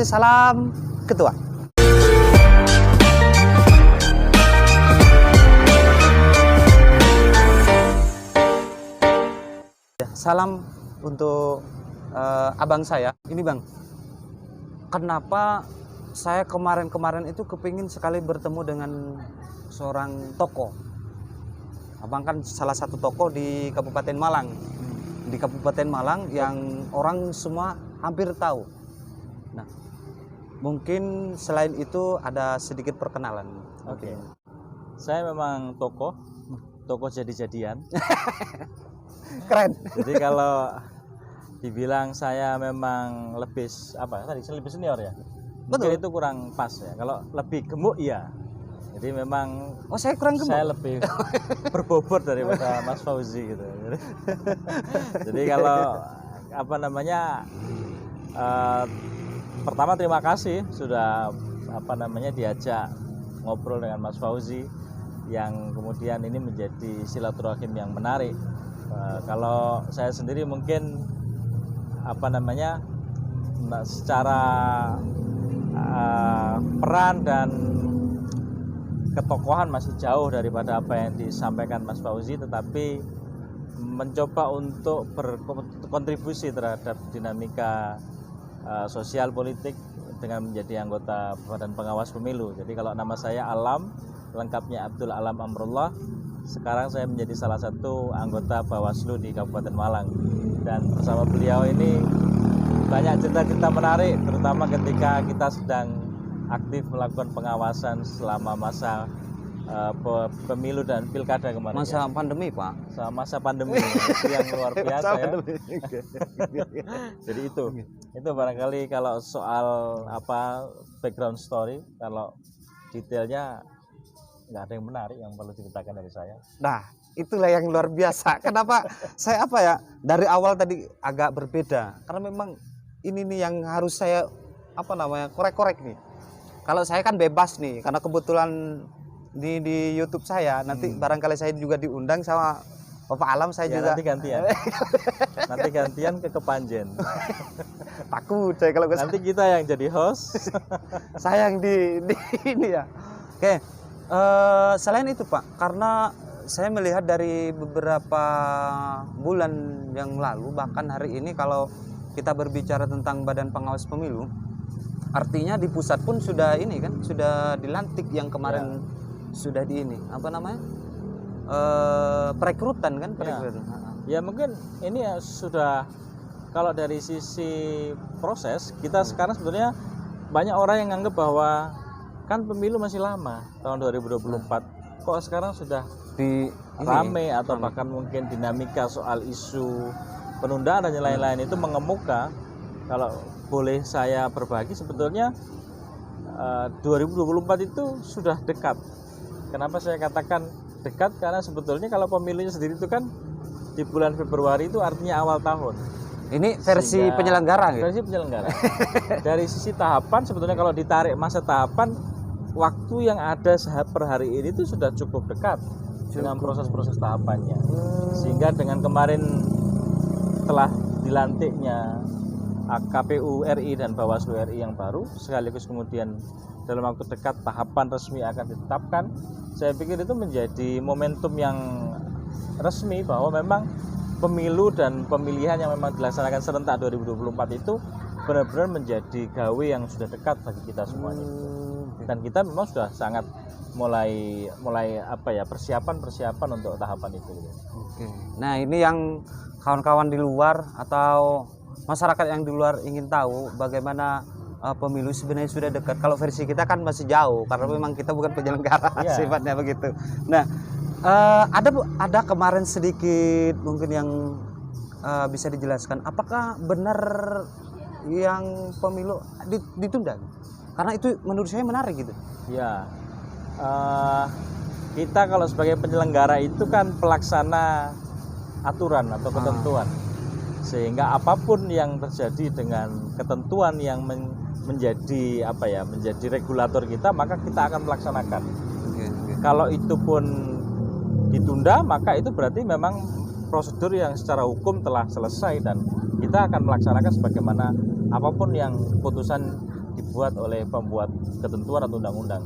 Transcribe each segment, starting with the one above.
Salam Ketua. Salam untuk abang saya. Ini bang, kenapa saya kemarin itu kepingin sekali bertemu dengan seorang tokoh. Abang kan salah satu tokoh di Kabupaten Malang. Di Kabupaten Malang yang orang semua hampir tahu. Nah, mungkin selain itu ada sedikit perkenalan. Oke. Saya memang tokoh jadi-jadian. Keren. Jadi kalau dibilang saya memang lebih lebih senior ya. Mungkin Betul. itu kurang pas ya. Kalau lebih gemuk iya. Jadi memang Saya kurang gemuk. saya lebih berbobot daripada Mas Fauzi gitu. Jadi kalau pertama terima kasih sudah diajak ngobrol dengan Mas Fauzi yang kemudian ini menjadi silaturahim yang menarik. Kalau saya sendiri mungkin secara peran dan ketokohan masih jauh daripada apa yang disampaikan Mas Fauzi, tetapi mencoba untuk berkontribusi terhadap dinamika sosial politik dengan menjadi anggota Badan Pengawas Pemilu. Jadi kalau nama saya Alam, lengkapnya Abdul Alam Amrullah. Sekarang saya menjadi salah satu anggota Bawaslu di Kabupaten Malang. Dan bersama beliau ini banyak cerita-cerita menarik, terutama ketika kita sedang aktif melakukan pengawasan selama masa pemilu dan pilkada kemarin. Masa pandemi, Pak. Selama masa pandemi itu yang luar biasa ya. Jadi itu barangkali kalau soal background story, kalau detailnya nggak ada yang menarik yang perlu diceritakan dari saya. Nah, itulah yang luar biasa. Kenapa saya dari awal tadi agak berbeda? Karena memang ini nih yang harus saya korek-korek nih. Kalau saya kan bebas nih, karena kebetulan di YouTube saya nanti barangkali saya juga diundang sama Bapak Alam, saya ya, juga nanti gantian ke Kepanjen. Takut saya kalau nanti kita yang jadi host. saya yang di ini ya. Oke. Selain itu Pak, karena saya melihat dari beberapa bulan yang lalu, bahkan hari ini kalau kita berbicara tentang Badan Pengawas Pemilu, artinya di pusat pun sudah sudah dilantik yang kemarin sudah perekrutan kan. Ya mungkin ini sudah, kalau dari sisi proses kita sekarang sebetulnya banyak orang yang anggap bahwa kan pemilu masih lama, tahun 2024. Kok sekarang sudah rame atau bahkan mungkin dinamika soal isu penundaan dan lain-lain itu mengemuka. Kalau boleh saya berbagi, sebetulnya 2024 itu sudah dekat. Kenapa saya katakan dekat? Karena sebetulnya kalau pemilunya sendiri itu kan di bulan Februari, itu artinya awal tahun. Ini versi penyelenggara gitu? Versi penyelenggara. Dari sisi tahapan, sebetulnya kalau ditarik masa tahapan, waktu yang ada per hari ini itu sudah cukup dekat dengan proses-proses tahapannya. Sehingga dengan kemarin telah dilantiknya KPU RI dan Bawaslu RI yang baru, sekaligus kemudian dalam waktu dekat tahapan resmi akan ditetapkan, saya pikir itu menjadi momentum yang resmi bahwa memang pemilu dan pemilihan yang memang dilaksanakan serentak 2024 itu benar-benar menjadi gawe yang sudah dekat bagi kita semuanya. Dan kita memang sudah sangat mulai persiapan untuk tahapan itu. Oke. Nah, ini yang kawan-kawan di luar atau masyarakat yang di luar ingin tahu bagaimana pemilu sebenarnya sudah dekat. Kalau versi kita kan masih jauh karena memang kita bukan penyelenggara, sifatnya begitu. Nah, ada kemarin sedikit mungkin yang bisa dijelaskan, apakah benar yang pemilu ditunda? Karena itu menurut saya menarik gitu. Ya, kita kalau sebagai penyelenggara itu kan pelaksana aturan atau ketentuan, sehingga apapun yang terjadi dengan ketentuan yang menjadi regulator kita, maka kita akan melaksanakan. Kalau itu pun ditunda, maka itu berarti memang prosedur yang secara hukum telah selesai dan kita akan melaksanakan sebagaimana apapun yang putusan dibuat oleh pembuat ketentuan atau undang-undang.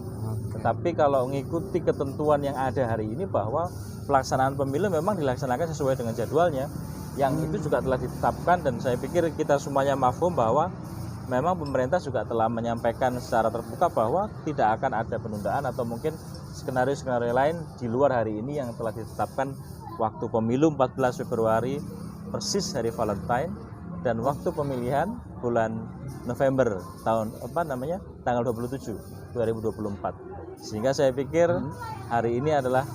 Tetapi kalau mengikuti ketentuan yang ada hari ini bahwa pelaksanaan pemilu memang dilaksanakan sesuai dengan jadwalnya, yang itu juga telah ditetapkan, dan saya pikir kita semuanya mafhum bahwa memang pemerintah juga telah menyampaikan secara terbuka bahwa tidak akan ada penundaan atau mungkin skenario-skenario lain di luar hari ini yang telah ditetapkan. Waktu pemilu 14 Februari persis hari Valentine, dan waktu pemilihan bulan November tanggal 27 2024. Sehingga saya pikir hari ini adalah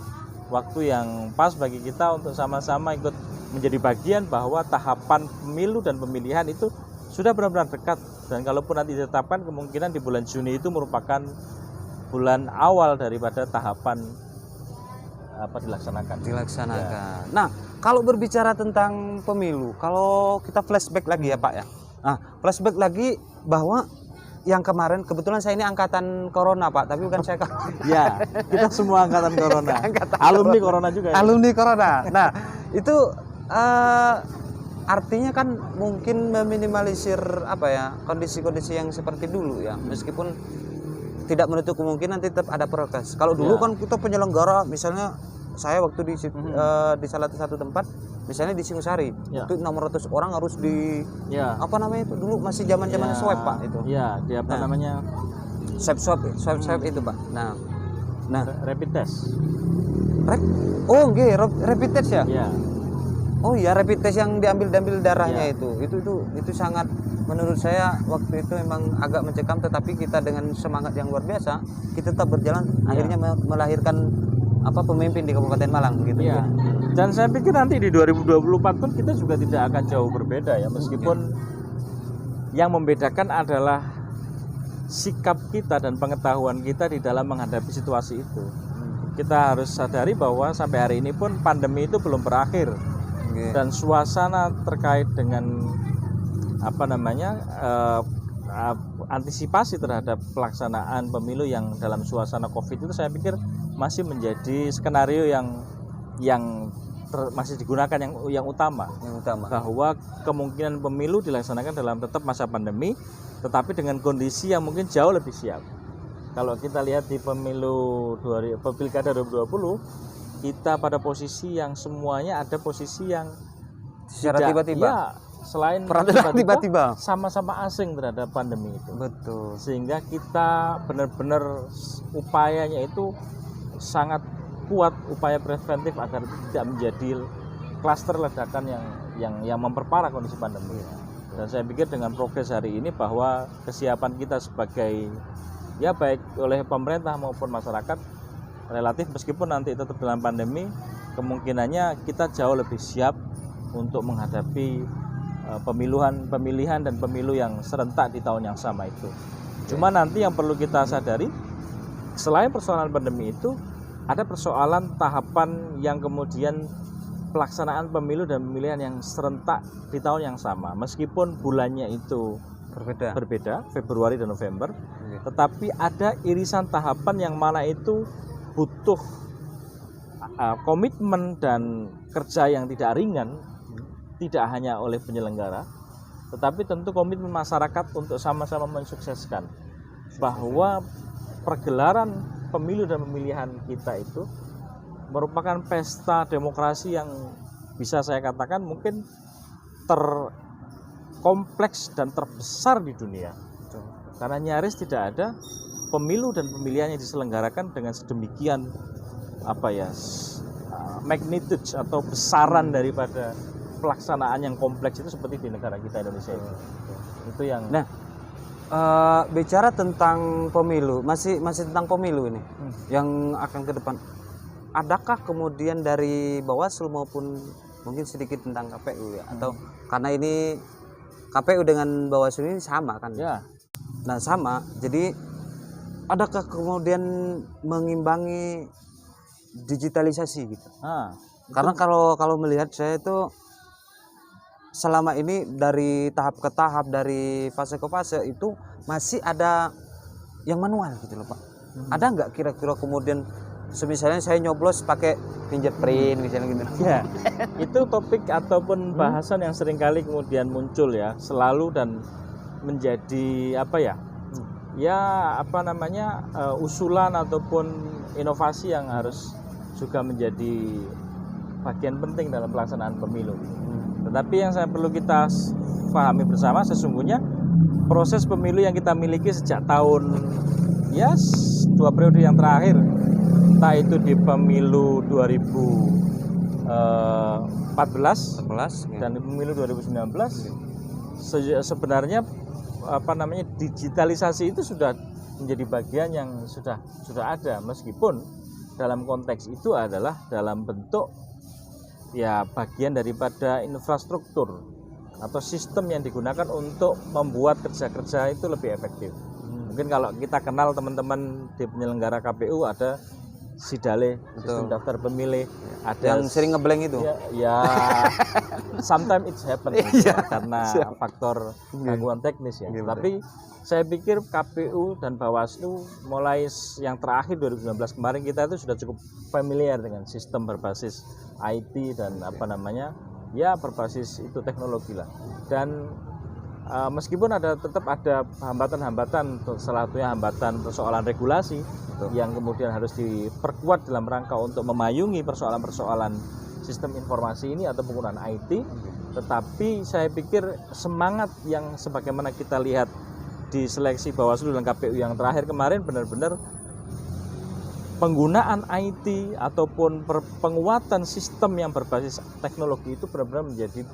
waktu yang pas bagi kita untuk sama-sama ikut menjadi bagian bahwa tahapan pemilu dan pemilihan itu sudah benar-benar dekat, dan kalaupun nanti ditetapkan kemungkinan di bulan Juni itu merupakan bulan awal daripada tahapan dilaksanakan. Ya. Nah, kalau berbicara tentang pemilu, kalau kita flashback lagi ya Pak ya. Nah, flashback lagi bahwa yang kemarin, kebetulan saya ini angkatan corona Pak, tapi bukan saya. Ya, kita semua angkatan corona. Alumni corona juga. Ya? Alumni corona. Nah, itu artinya kan mungkin meminimalisir kondisi-kondisi yang seperti dulu ya, meskipun tidak menutup kemungkinan tetap ada prokes. Kalau dulu kan kita penyelenggara, misalnya saya waktu di salah satu tempat, misalnya di Singosari, itu 600 orang harus di itu dulu masih zaman-zaman swab Pak itu. Iya, namanya? Swab itu Pak. Nah, rapid test. Rapid test ya? Iya. Oh iya, rapid test yang diambil darahnya itu sangat, menurut saya waktu itu memang agak mencekam, tetapi kita dengan semangat yang luar biasa kita tetap berjalan, akhirnya melahirkan pemimpin di Kabupaten Malang gitu. Ya. Dan saya pikir nanti di 2024 pun kita juga tidak akan jauh berbeda ya, meskipun yang membedakan adalah sikap kita dan pengetahuan kita di dalam menghadapi situasi itu. Kita harus sadari bahwa sampai hari ini pun pandemi itu belum berakhir. Dan suasana terkait dengan antisipasi terhadap pelaksanaan pemilu yang dalam suasana Covid itu saya pikir masih menjadi skenario yang masih digunakan yang utama. Bahwa kemungkinan pemilu dilaksanakan dalam tetap masa pandemi, tetapi dengan kondisi yang mungkin jauh lebih siap. Kalau kita lihat di Pilkada 2020, kita pada posisi yang semuanya ada posisi yang secara tiba-tiba. Ya, selain tiba-tiba sama-sama asing terhadap pandemi itu. Betul. Sehingga kita benar-benar upayanya itu sangat kuat, upaya preventif agar tidak menjadi klaster ledakan yang memperparah kondisi pandemi. Dan saya pikir dengan progres hari ini bahwa kesiapan kita sebagai baik oleh pemerintah maupun masyarakat relatif, meskipun nanti tetap dalam pandemi, kemungkinannya kita jauh lebih siap untuk menghadapi pemilihan dan pemilu yang serentak di tahun yang sama itu. Cuma nanti yang perlu kita sadari, selain persoalan pandemi itu, ada persoalan tahapan yang kemudian pelaksanaan pemilu dan pemilihan yang serentak di tahun yang sama, meskipun bulannya itu berbeda Februari dan November, tetapi ada irisan tahapan yang mana itu butuh komitmen dan kerja yang tidak ringan, tidak hanya oleh penyelenggara, tetapi tentu komitmen masyarakat untuk sama-sama mensukseskan bahwa pergelaran pemilu dan pemilihan kita itu merupakan pesta demokrasi yang bisa saya katakan mungkin terkompleks dan terbesar di dunia. Karena nyaris tidak ada pemilu dan pemilihan yang diselenggarakan dengan sedemikian magnitude atau besaran daripada pelaksanaan yang kompleks itu seperti di negara kita Indonesia itu. Itu yang. Nah, bicara tentang pemilu, masih tentang pemilu ini yang akan ke depan. Adakah kemudian dari Bawaslu maupun mungkin sedikit tentang KPU ya, atau karena ini KPU dengan Bawaslu ini sama kan? Ya. Nah sama, jadi adakah kemudian mengimbangi digitalisasi gitu? Karena kalau melihat saya itu selama ini dari tahap ke tahap, dari fase ke fase itu masih ada yang manual gitu loh Pak. Ada nggak kira-kira kemudian misalnya saya nyoblos pakai fingerprint misalnya gitu? Ya, itu topik ataupun bahasan yang seringkali kemudian muncul ya, selalu dan menjadi ya apa namanya usulan ataupun inovasi yang harus juga menjadi bagian penting dalam pelaksanaan pemilu. Tetapi yang saya perlu kita pahami bersama, sesungguhnya proses pemilu yang kita miliki sejak tahun ya 2 periode yang terakhir, entah itu di pemilu 2014 dan di pemilu 2019, sebenarnya apa namanya digitalisasi itu sudah menjadi bagian yang sudah ada, meskipun dalam konteks itu adalah dalam bentuk ya bagian daripada infrastruktur atau sistem yang digunakan untuk membuat kerja-kerja itu lebih efektif. Mungkin kalau kita kenal teman-teman di penyelenggara KPU ada SIDALE, sistem daftar pemilih, ada yang sering ngeblank itu. Ya sometimes it happen karena faktor gangguan teknis ya. Tapi saya pikir KPU dan Bawaslu mulai yang terakhir 2019 kemarin kita itu sudah cukup familiar dengan sistem berbasis IT dan apa namanya ya berbasis itu teknologi lah. Dan meskipun tetap ada hambatan-hambatan, salah satunya hambatan persoalan regulasi yang kemudian harus diperkuat dalam rangka untuk memayungi persoalan-persoalan sistem informasi ini atau penggunaan IT. Tetapi saya pikir semangat yang sebagaimana kita lihat di seleksi Bawaslu dan KPU yang terakhir kemarin, benar-benar penggunaan IT ataupun penguatan sistem yang berbasis teknologi itu benar-benar menjadi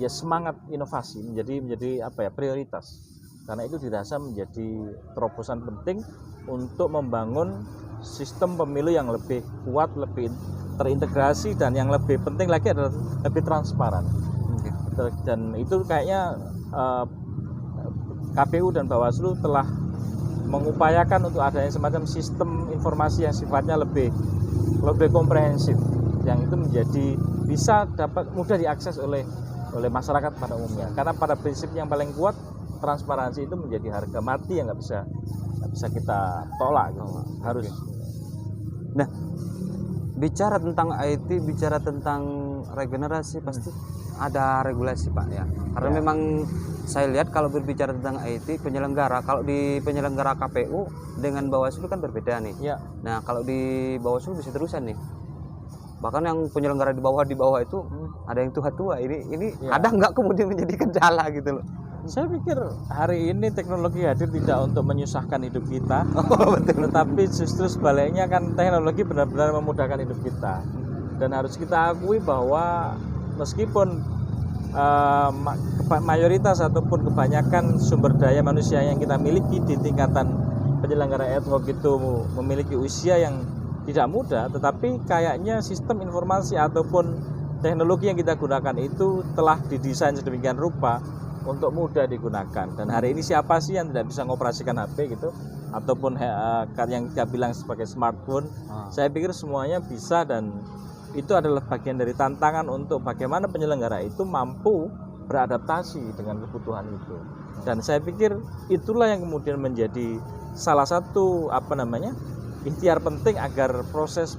ya semangat inovasi, menjadi apa ya prioritas, karena itu dirasa menjadi terobosan penting untuk membangun sistem pemilu yang lebih kuat, lebih terintegrasi, dan yang lebih penting lagi adalah lebih transparan. Dan itu kayaknya KPU dan Bawaslu telah mengupayakan untuk adanya semacam sistem informasi yang sifatnya lebih komprehensif, yang itu menjadi bisa dapat mudah diakses oleh masyarakat pada umumnya. Karena pada prinsip yang paling kuat, transparansi itu menjadi harga mati yang nggak bisa kita tolak gitu. Harus. Nah, bicara tentang IT, bicara tentang regenerasi pasti ada regulasi Pak ya. Karena memang saya lihat kalau berbicara tentang IT penyelenggara, kalau di penyelenggara KPU dengan Bawaslu kan berbeda nih. Ya. Nah, kalau di Bawaslu bisa terusan nih. Bahkan yang penyelenggara di bawah itu ada yang tua-tua. Ini ada nggak kemudian menjadi kendala gitu loh. Saya pikir hari ini teknologi hadir tidak untuk menyusahkan hidup kita, tetapi justru sebaliknya kan teknologi benar-benar memudahkan hidup kita. Dan harus kita akui bahwa meskipun mayoritas ataupun kebanyakan sumber daya manusia yang kita miliki di tingkatan penyelenggara ad hoc itu memiliki usia yang tidak mudah, tetapi kayaknya sistem informasi ataupun teknologi yang kita gunakan itu telah didesain sedemikian rupa untuk mudah digunakan. Dan hari ini siapa sih yang tidak bisa mengoperasikan HP gitu, ataupun yang kita bilang sebagai smartphone? Saya pikir semuanya bisa, dan itu adalah bagian dari tantangan untuk bagaimana penyelenggara itu mampu beradaptasi dengan kebutuhan itu. Dan saya pikir itulah yang kemudian menjadi salah satu ikhtiar penting agar proses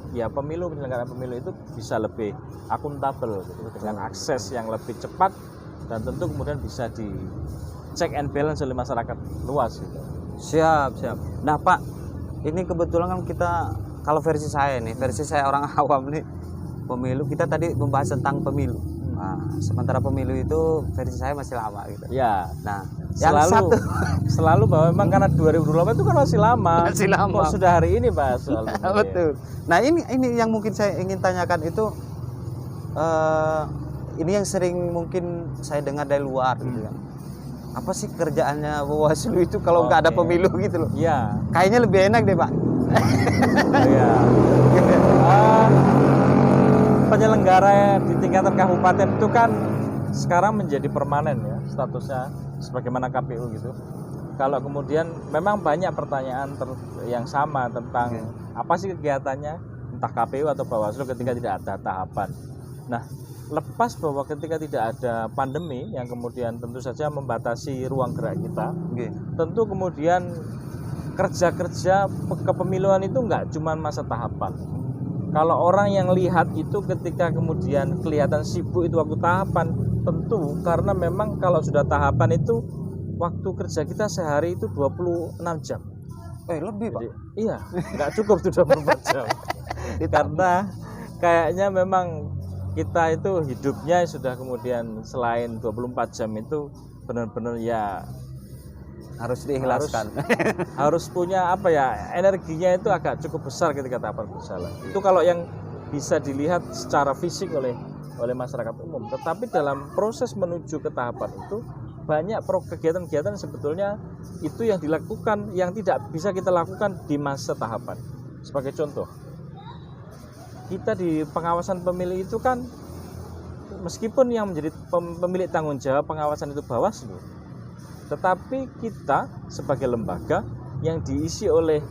penyelenggaraan pemilu itu bisa lebih akuntabel gitu, dengan akses yang lebih cepat, dan tentu kemudian bisa di check and balance oleh masyarakat luas gitu. Siap. Nah Pak, ini kebetulan kan kita, kalau versi saya orang awam nih, pemilu kita tadi membahas tentang pemilu. Nah, sementara pemilu itu versi saya masih lama gitu. Ya. Nah, selalu bahwa memang karena 2028 itu kan masih lama. Kok sudah hari ini Pak soal betul. Nah, ini yang mungkin saya ingin tanyakan itu ini yang sering mungkin saya dengar dari luar gitu kan. Apa sih kerjaannya Bawaslu itu kalau nggak ada pemilu gitu loh? Iya. Kayaknya lebih enak deh Pak. Iya. Penyelenggara di tingkatan kabupaten itu kan sekarang menjadi permanen ya statusnya sebagaimana KPU gitu. Kalau kemudian memang banyak pertanyaan yang sama tentang apa sih kegiatannya, entah KPU atau Bawaslu ketika tidak ada tahapan. Nah, lepas bahwa ketika tidak ada pandemi yang kemudian tentu saja membatasi ruang gerak kita, tentu kemudian kerja-kerja kepemiluan itu enggak cuma masa tahapan. Kalau orang yang lihat itu ketika kemudian kelihatan sibuk itu waktu tahapan, tentu karena memang kalau sudah tahapan itu waktu kerja kita sehari itu 26 jam. Lebih Pak. Jadi, iya, nggak cukup tuh 24 jam. Karena kayaknya memang kita itu hidupnya sudah kemudian selain 24 jam itu benar-benar ya Harus diikhlaskan. harus punya apa ya, energinya itu agak cukup besar ketika tahapan berjalan. Itu kalau yang bisa dilihat secara fisik oleh masyarakat umum. Tetapi dalam proses menuju ke tahapan itu banyak kegiatan-kegiatan sebetulnya itu yang dilakukan yang tidak bisa kita lakukan di masa tahapan. Sebagai contoh, kita di pengawasan pemilih itu kan meskipun yang menjadi pemilik tanggung jawab pengawasan itu Bawaslu, tetapi kita sebagai lembaga yang diisi oleh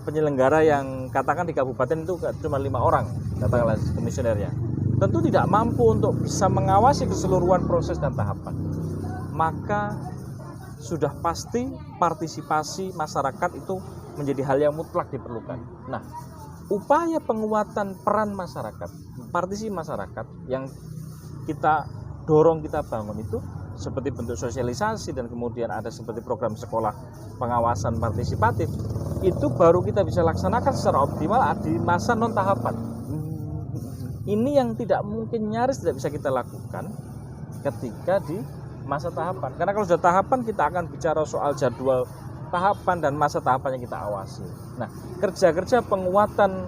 penyelenggara yang katakan di kabupaten itu cuma 5 orang, katakanlah komisionernya, tentu tidak mampu untuk bisa mengawasi keseluruhan proses dan tahapan. Maka sudah pasti partisipasi masyarakat itu menjadi hal yang mutlak diperlukan. Nah, upaya penguatan peran masyarakat, partisipasi masyarakat yang kita dorong, kita bangun itu seperti bentuk sosialisasi dan kemudian ada seperti program sekolah pengawasan partisipatif, itu baru kita bisa laksanakan secara optimal di masa non tahapan. Ini yang tidak mungkin, nyaris tidak bisa kita lakukan ketika di masa tahapan. Karena kalau sudah tahapan kita akan bicara soal jadwal tahapan dan masa tahapan yang kita awasi. Nah, kerja-kerja penguatan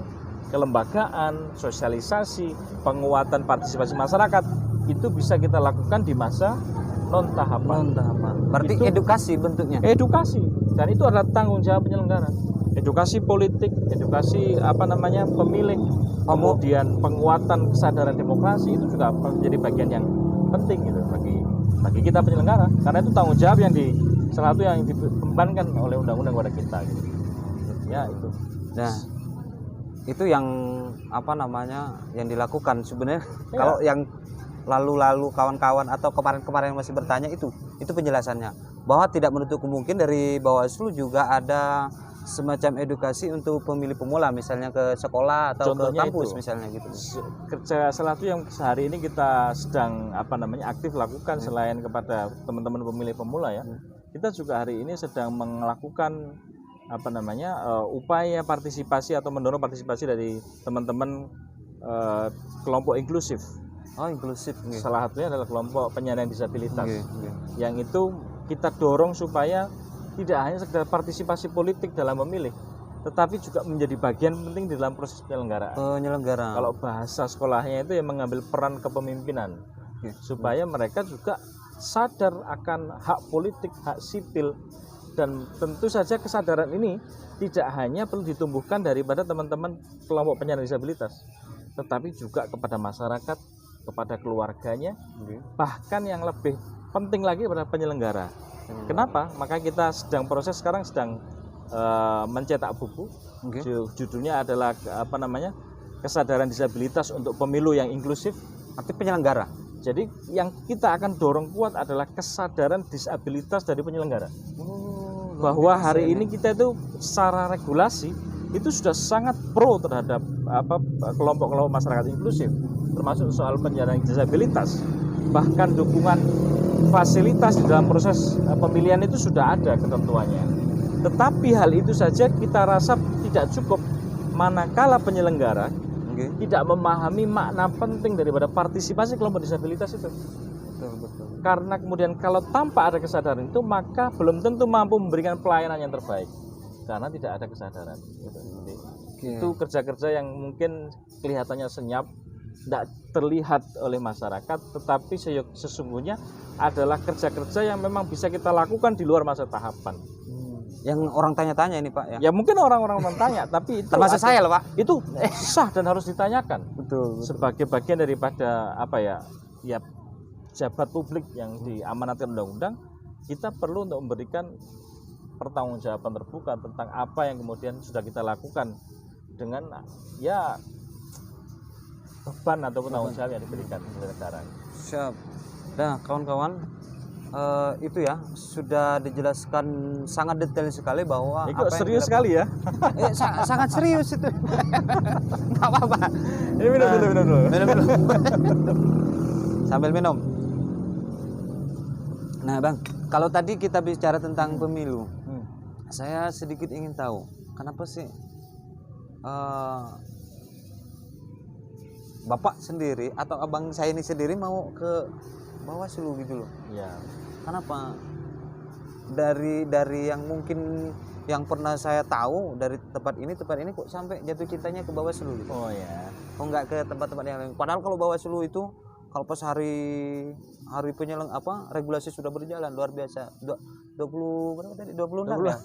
kelembagaan, sosialisasi, penguatan partisipasi masyarakat itu bisa kita lakukan di masa non tahapan. Berarti itu edukasi bentuknya. Edukasi, dan itu adalah tanggung jawab penyelenggara. Edukasi politik, edukasi pemilih, kemudian penguatan kesadaran demokrasi itu juga menjadi bagian yang penting gitu bagi kita penyelenggara, karena itu tanggung jawab yang salah satu yang dibebankan oleh undang-undang kepada kita gitu. Ya itu. Nah, itu yang yang dilakukan sebenarnya. Ya. Kalau yang lalu-lalu kawan-kawan atau kemarin-kemarin masih bertanya itu penjelasannya bahwa tidak menutup kemungkinan dari Bawaslu juga ada semacam edukasi untuk pemilih pemula, misalnya ke sekolah atau contohnya ke kampus itu, misalnya gitu. Kerja salah satu yang sehari ini kita sedang aktif lakukan selain kepada teman-teman pemilih pemula ya. Kita juga hari ini sedang melakukan upaya partisipasi atau mendorong partisipasi dari teman-teman kelompok inklusif. Inklusif. Salah satunya adalah kelompok penyandang disabilitas. Yang itu kita dorong supaya tidak hanya sekedar partisipasi politik dalam memilih, tetapi juga menjadi bagian penting di dalam proses penyelenggaraan. Kalau bahasa sekolahnya itu yang mengambil peran kepemimpinan, supaya mereka juga sadar akan hak politik, hak sipil, dan tentu saja kesadaran ini tidak hanya perlu ditumbuhkan daripada teman-teman kelompok penyandang disabilitas, tetapi juga kepada masyarakat, kepada keluarganya, bahkan yang lebih penting lagi kepada penyelenggara. Kenapa? Maka kita sedang mencetak buku. Judulnya adalah kesadaran disabilitas untuk pemilu yang inklusif. Arti penyelenggara. Jadi yang kita akan dorong kuat adalah kesadaran disabilitas dari penyelenggara. Bahwa hari ini kita itu secara regulasi itu sudah sangat pro terhadap kelompok-kelompok masyarakat inklusif, termasuk soal penyandang disabilitas. Bahkan dukungan fasilitas di dalam proses pemilihan itu sudah ada ketentuannya. Tetapi hal itu saja kita rasa tidak cukup manakala penyelenggara tidak memahami makna penting daripada partisipasi kelompok disabilitas itu. Betul. Karena kemudian kalau tanpa ada kesadaran itu, maka belum tentu mampu memberikan pelayanan yang terbaik. Karena tidak ada kesadaran. Itu kerja-kerja yang mungkin kelihatannya senyap, tidak terlihat oleh masyarakat, tetapi sesungguhnya adalah kerja-kerja yang memang bisa kita lakukan di luar masa tahapan. Yang orang tanya-tanya ini Pak ya? Ya mungkin orang-orang bertanya, tapi itu termasuk saya loh Pak. Itu sah dan harus ditanyakan. Betul. Sebagai bagian daripada jabat publik yang diamanatkan undang-undang, kita perlu untuk memberikan pertanggungjawaban terbuka tentang apa yang kemudian sudah kita lakukan dengan beban atau tanggung jawab yang diberikan kepada negara. Siap. Nah, kawan-kawan, itu ya sudah dijelaskan sangat detail sekali bahwa serius sekali ya. Sangat serius itu. Nggak apa-apa. Ini minum dulu. Sambil minum. Nah, Bang, Kalau tadi kita bicara tentang pemilu, saya sedikit ingin tahu kenapa sih Bapak sendiri atau abang saya ini sendiri mau ke Bawaslu gitu loh? Ya. Kenapa? Dari yang mungkin yang pernah saya tahu dari tempat ini kok sampai jatuh cintanya ke Bawaslu gitu. Oh ya. Kok nggak ke tempat-tempat yang lain? Padahal kalau Bawaslu itu kalau pas hari regulasi sudah berjalan luar biasa. 20 berapa tadi? 26 ya?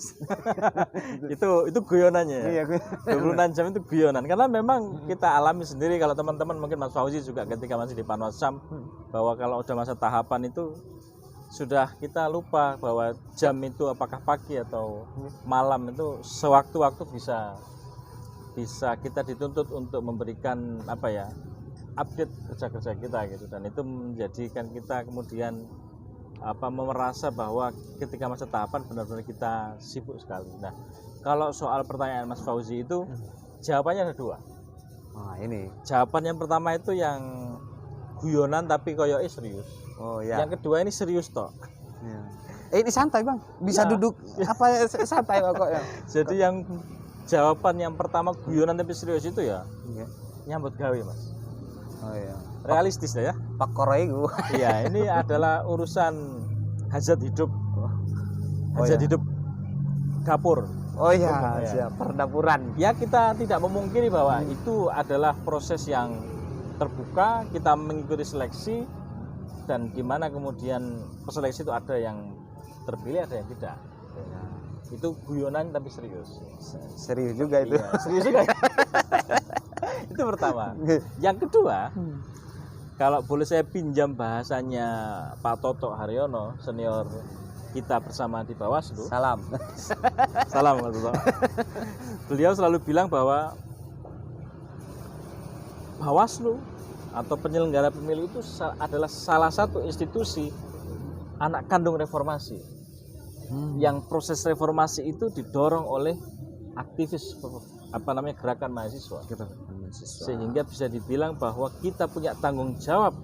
itu guyonannya ya. Iya, 26 jam itu guyonan karena memang kita alami sendiri. Kalau teman-teman mungkin Mas Fauzi juga ketika masih di Panwascam bahwa kalau udah masa tahapan itu sudah kita lupa bahwa jam itu apakah pagi atau malam itu sewaktu-waktu bisa kita dituntut untuk memberikan update kerja-kerja kita gitu, dan itu menjadikan kita kemudian merasa bahwa ketika masa tahapan benar-benar kita sibuk sekali. Nah, kalau soal pertanyaan Mas Fauzi itu jawabannya ada dua. Nah, ini. Jawaban yang pertama itu yang guyonan tapi koyoke serius. Oh ya. Yang kedua ini serius toh. Ya. Ini santai Bang, bisa Ya. duduk santai kok ya. Jadi yang jawaban yang pertama guyonan tapi serius itu ya nyambut gawe Mas. Oh iya. Realistis ya. Pak Koregu. Iya, ini adalah urusan hajat hidup. Hajat hidup dapur. Oh iya, Ya. siap perdapuran. Ya, kita tidak memungkiri bahwa itu adalah proses yang terbuka, kita mengikuti seleksi, dan di mana kemudian peseleksi itu ada yang terpilih, ada yang tidak. Ya. Itu guyonan tapi serius. Serius juga itu. Iya, serius juga. Itu pertama. Yang kedua, kalau boleh saya pinjam bahasanya Pak Toto Haryono, senior kita bersama di Bawaslu. Salam. Salam Pak Toto. Beliau selalu bilang bahwa Bawaslu atau penyelenggara pemilu itu adalah salah satu institusi anak kandung reformasi. Yang proses reformasi itu didorong oleh aktivis gerakan mahasiswa. Sehingga bisa dibilang bahwa kita punya tanggung jawab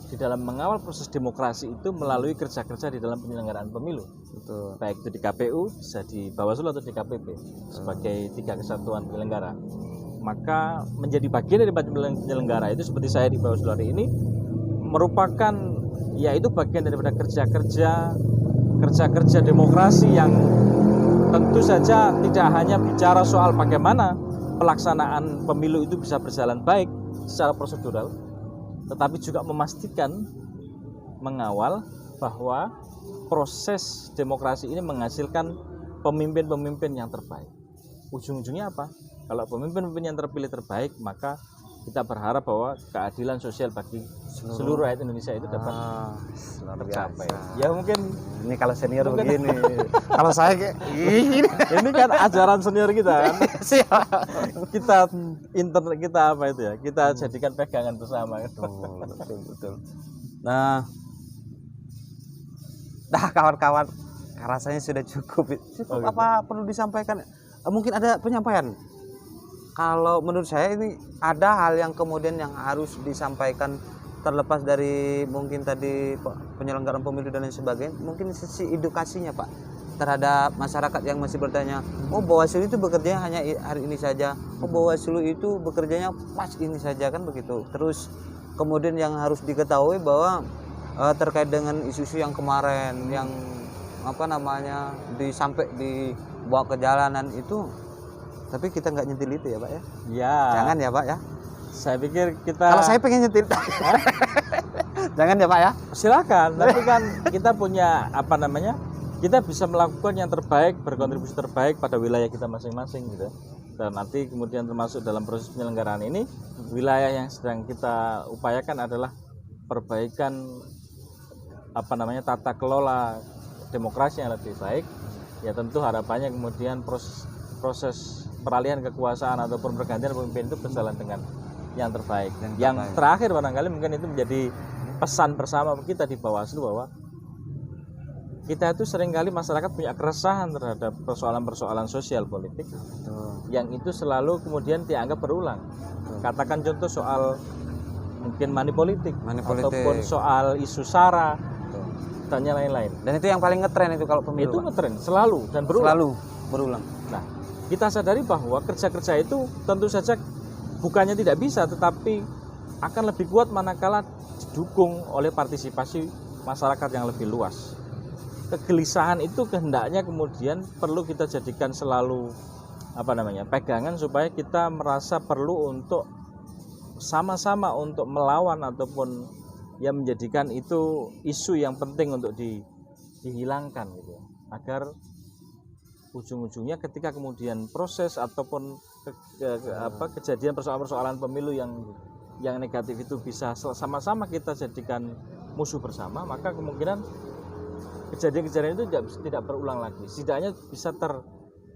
di dalam mengawal proses demokrasi itu melalui kerja-kerja di dalam penyelenggaraan pemilu. Betul. Baik itu di KPU, bisa di Bawaslu atau di KPP sebagai tiga kesatuan penyelenggara. Maka menjadi bagian dari penyelenggara itu seperti saya di Bawaslu hari ini merupakan yaitu bagian daripada kerja-kerja demokrasi yang tentu saja tidak hanya bicara soal bagaimana pelaksanaan pemilu itu bisa berjalan baik secara prosedural, tetapi juga memastikan mengawal bahwa proses demokrasi ini menghasilkan pemimpin-pemimpin yang terbaik. Ujung-ujungnya apa? Kalau pemimpin-pemimpin yang terpilih terbaik, maka kita berharap bahwa keadilan sosial bagi seluruh rakyat Indonesia itu dapat tercapai. Ya mungkin ini kalau senior begini. Kalau saya kayak ini kan ajaran senior kita kan. Kita internet kita kita jadikan pegangan bersama. Betul. Nah, kawan-kawan, rasanya sudah cukup. Apa perlu disampaikan? Mungkin ada penyampaian. Kalau menurut saya ini ada hal yang kemudian yang harus disampaikan terlepas dari mungkin tadi penyelenggaraan pemilu dan lain sebagainya, mungkin sisi edukasinya Pak terhadap masyarakat yang masih bertanya, oh Bawaslu itu bekerjanya hanya hari ini saja, oh Bawaslu itu bekerjanya pas ini saja, kan begitu. Terus kemudian yang harus diketahui bahwa terkait dengan isu-isu yang kemarin yang sampai dibawa ke jalanan itu, tapi kita nggak nyentil itu ya Pak ya? Ya. Jangan ya Pak ya? Saya pikir kita. Kalau saya pengen nyentil. Jangan ya Pak ya? Silakan. Tapi kan kita punya kita bisa melakukan yang terbaik, berkontribusi terbaik pada wilayah kita masing-masing gitu. Dan nanti kemudian termasuk dalam proses penyelenggaraan ini, wilayah yang sedang kita upayakan adalah perbaikan tata kelola demokrasi yang lebih baik. Ya tentu harapannya kemudian proses peralihan kekuasaan ataupun pergantian pemimpin itu berjalan dengan yang terbaik. Yang terakhir barangkali mungkin itu menjadi pesan bersama kita di Bawaslu bahwa kita itu seringkali masyarakat punya keresahan terhadap persoalan-persoalan sosial politik yang itu selalu kemudian dianggap berulang. Katakan contoh soal mungkin money politik. Ataupun soal isu SARA. dan yang lain-lain. Dan itu yang paling ngetren itu kalau pemilu. Itu Pak. ngetren selalu dan berulang. Selalu berulang. Nah, kita sadari bahwa kerja-kerja itu tentu saja bukannya tidak bisa, tetapi akan lebih kuat manakala didukung oleh partisipasi masyarakat yang lebih luas. Kegelisahan itu kehendaknya kemudian perlu kita jadikan selalu pegangan supaya kita merasa perlu untuk sama-sama untuk melawan ataupun yang menjadikan itu isu yang penting untuk dihilangkan gitu, agar ujung-ujungnya ketika kemudian proses ataupun kejadian persoalan-persoalan pemilu yang negatif itu bisa sama-sama kita jadikan musuh bersama, maka kemungkinan kejadian-kejadian itu tidak berulang lagi, setidaknya bisa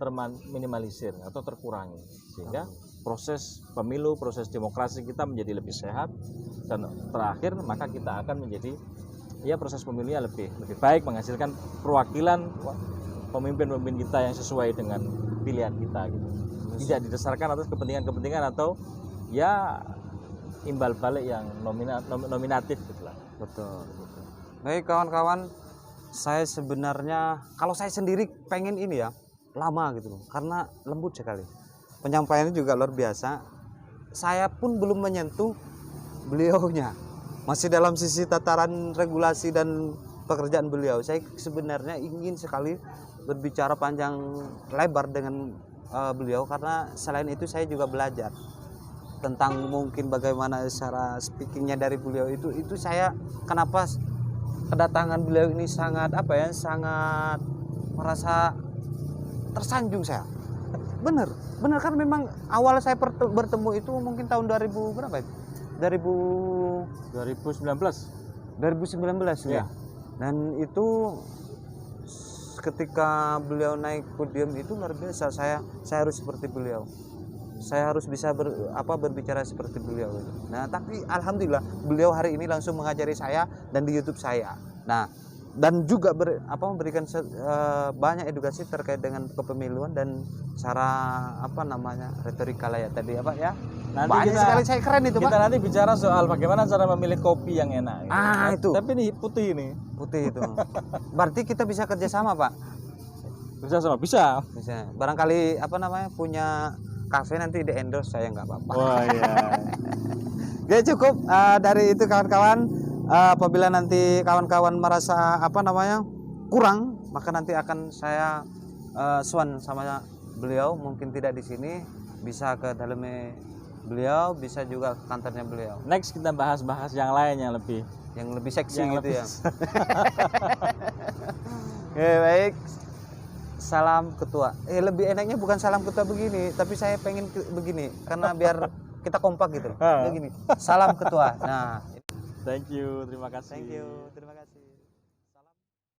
terminimalisir atau terkurangi, sehingga proses pemilu, proses demokrasi kita menjadi lebih sehat, dan terakhir maka kita akan menjadi proses pemilunya lebih baik, menghasilkan perwakilan pemimpin-pemimpin kita yang sesuai dengan pilihan kita gitu. Tidak didasarkan atas kepentingan-kepentingan atau imbal balik yang nominatif gitu lah. Betul. Baik kawan-kawan, saya sebenarnya kalau saya sendiri pengen ini lama gitu loh, karena lembut sekali. Penyampaiannya juga luar biasa. Saya pun belum menyentuh beliaunya. Masih dalam sisi tataran regulasi dan pekerjaan beliau. Saya sebenarnya ingin sekali berbicara panjang lebar dengan beliau, karena selain itu saya juga belajar tentang mungkin bagaimana cara speakingnya dari beliau itu saya kenapa kedatangan beliau ini sangat sangat merasa tersanjung saya. Bener kan, memang awal saya bertemu itu mungkin tahun 2000 berapa itu? 2019 ya. Dan itu ketika beliau naik podium itu luar biasa. Saya harus seperti beliau. Saya harus bisa berbicara seperti beliau. Nah, tapi alhamdulillah beliau hari ini langsung mengajari saya dan di YouTube saya. Nah, dan juga memberikan banyak edukasi terkait dengan kepemiluan dan cara retorika lah tadi Nanti banyak sekali saya keren itu, kita Pak. nanti bicara soal bagaimana cara memilih kopi yang enak gitu. Itu tapi ini putih itu berarti kita bisa kerjasama, Pak. Bisa Barangkali punya kafe nanti di endorse saya, nggak apa-apa. Wah iya. Oke, cukup dari itu kawan-kawan. Apabila nanti kawan-kawan merasa kurang, maka nanti akan saya swan sama beliau, mungkin tidak di sini, bisa ke dalamnya beliau, bisa juga ke kantornya beliau. Next kita bahas yang lain yang lebih seksi gitu ya. Oke, baik. Salam ketua. Lebih enaknya bukan salam ketua begini, tapi saya pengen begini karena biar kita kompak gitu. Begini. Salam ketua. Nah, thank you, terima kasih. Thank you, terima kasih.